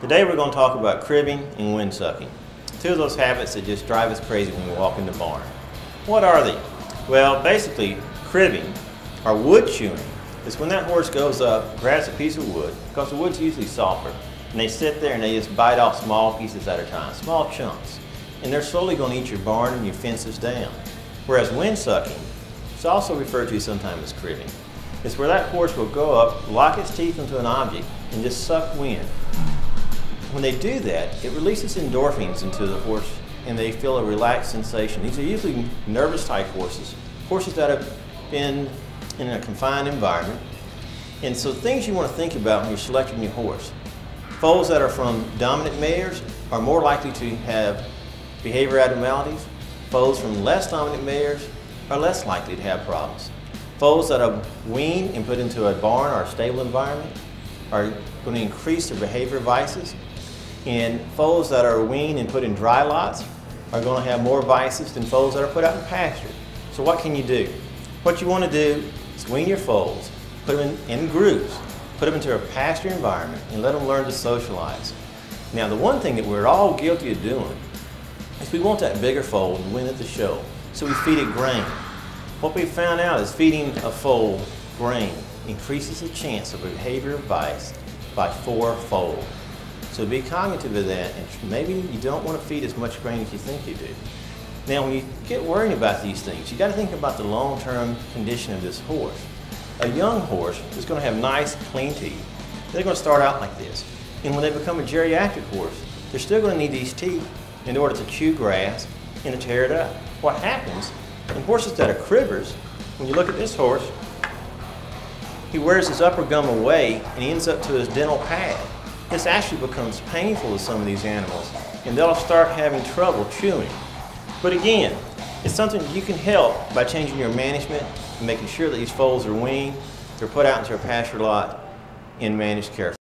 Today we're going to talk about cribbing and wind sucking. Two of those habits that just drive us crazy when we walk in the barn. What are they? Well, basically, cribbing, or wood chewing, is when that horse goes up, grabs a piece of wood, because the wood's usually softer, and they sit there and they just bite off small pieces at a time, small chunks. And they're slowly going to eat your barn and your fences down. Whereas wind sucking, it's also referred to sometimes as cribbing. It's where that horse will go up, lock its teeth into an object, and just suck wind. When they do that, it releases endorphins into the horse and they feel a relaxed sensation. These are usually nervous type horses, horses that have been in a confined environment. And so things you want to think about when you're selecting your horse. Foals that are from dominant mares are more likely to have behavior abnormalities. Foals from less dominant mares are less likely to have problems. Foals that are weaned and put into a barn or a stable environment are going to increase their behavior vices. And foals that are weaned and put in dry lots are going to have more vices than foals that are put out in pasture. So what can you do? What you want to do is wean your foals, put them in groups, put them into a pasture environment, and let them learn to socialize. Now, the one thing that we're all guilty of doing is we want that bigger foal to win at the show, so we feed it grain. What we found out is feeding a foal grain increases the chance of behavior vice by 4-fold. So be cognitive of that, and maybe you don't want to feed as much grain as you think you do. Now, when you get worried about these things, you got to think about the long-term condition of this horse. A young horse is going to have nice, clean teeth. They're going to start out like this. And when they become a geriatric horse, they're still going to need these teeth in order to chew grass and to tear it up. What happens in horses that are cribbers, when you look at this horse, he wears his upper gum away and he ends up to his dental pad. This actually becomes painful to some of these animals, and they'll start having trouble chewing. But again, it's something you can help by changing your management and making sure that these foals are weaned, they're put out into a pasture lot, and managed carefully.